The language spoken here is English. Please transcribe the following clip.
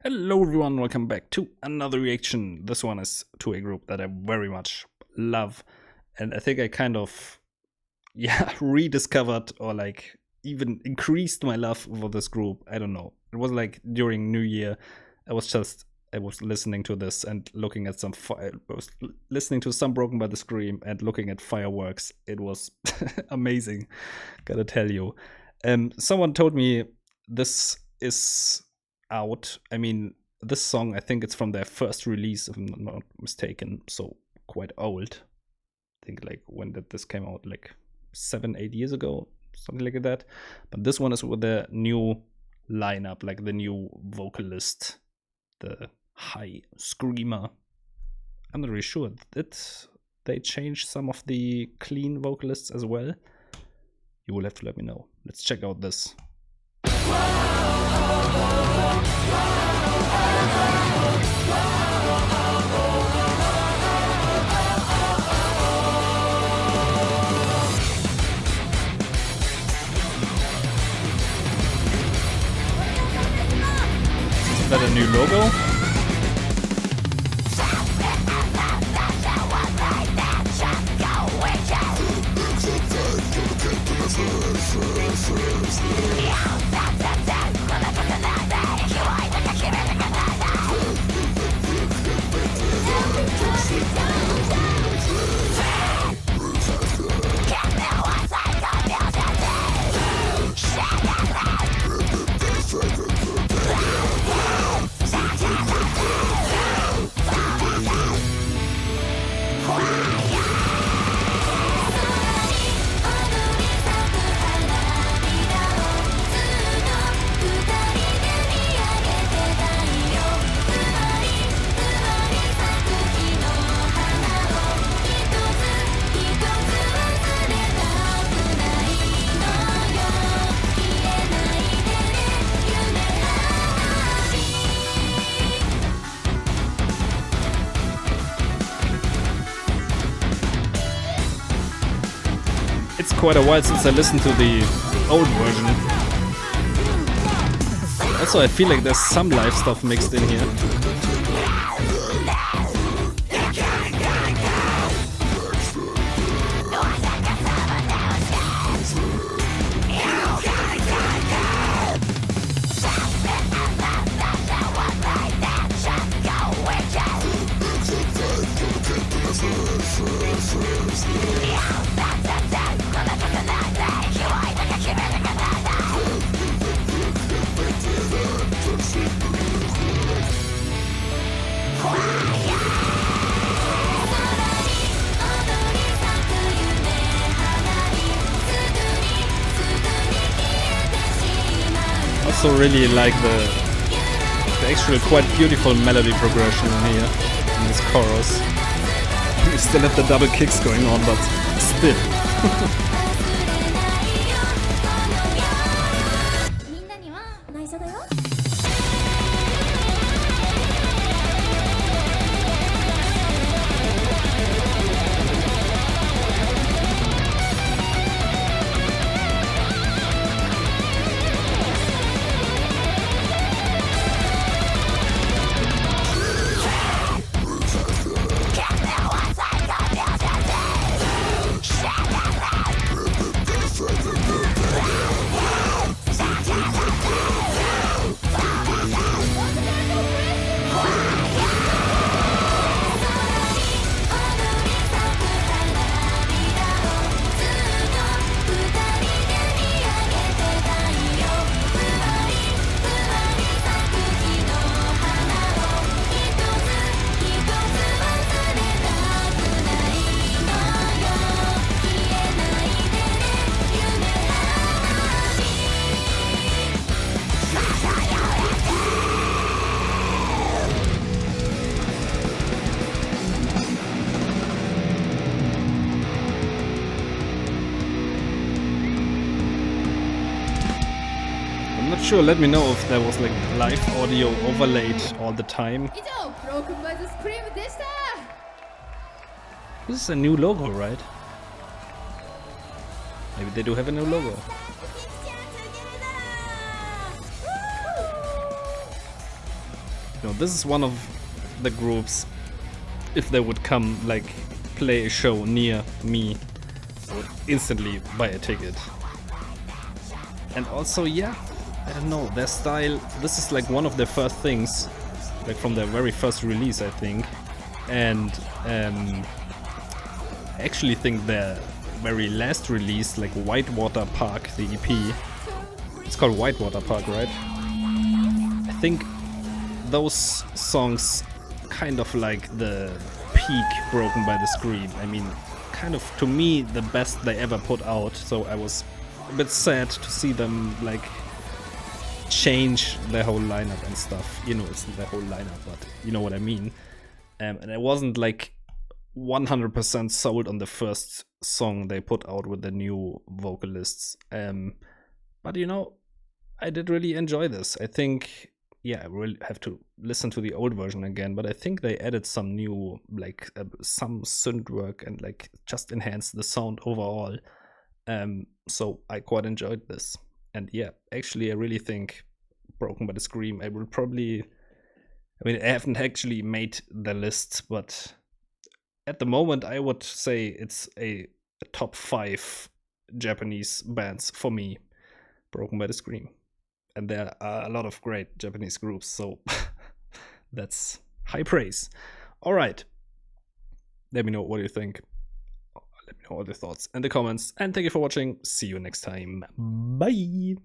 Hello everyone, welcome back to another reaction. This one is to a group that I very much love, and I think I kind of rediscovered or like even increased my love for this group. I don't know. It was like during New Year, I was listening to this and looking at I was listening to some Broken by the Scream and looking at fireworks. It was amazing, gotta tell you. Someone told me this is out. I mean, this song, I think it's from their first release, if I'm not mistaken, so quite old. I think like when did this came out? Like 7-8 years ago, something like that. But this one is with the new lineup, like the new vocalist, the high screamer. I'm not really sure. Did they change some of the clean vocalists as well? You will have to let me know. Let's check out this. Is that a new logo? It's quite a while since I listened to the old version. Also, I feel like there's some live stuff mixed in here. Also really like the actual quite beautiful melody progression in here, in this chorus. We still have the double kicks going on, but still. I'm not sure, let me know if there was like live audio overlaid all the time. This is a new logo, right? Maybe they do have a new logo. This is one of the groups. If they would come like play a show near me, I would instantly buy a ticket. And also, yeah, I don't know, their style. This is like one of their first things, like from their very first release, I think. And I actually think their very last release, like Whitewater Park, the EP. It's called Whitewater Park, right? I think those songs kind of like the peak Broken by the Scream. I mean, kind of to me the best they ever put out. So I was a bit sad to see them like change their whole lineup and stuff. It's not their whole lineup, but you know what I mean. And I wasn't like 100% sold on the first song they put out with the new vocalists. But I did really enjoy this. I think, yeah, I really have to listen to the old version again, but I think they added some new, like some synth work and like just enhanced the sound overall. So I quite enjoyed this. And yeah, actually, I really think Broken by the Scream, I haven't actually made the list, but at the moment, I would say it's a top 5 Japanese bands for me, Broken by the Scream. And there are a lot of great Japanese groups, so that's high praise. All right. Let me know what you think. Let me know all your thoughts in the comments. And thank you for watching. See you next time. Bye.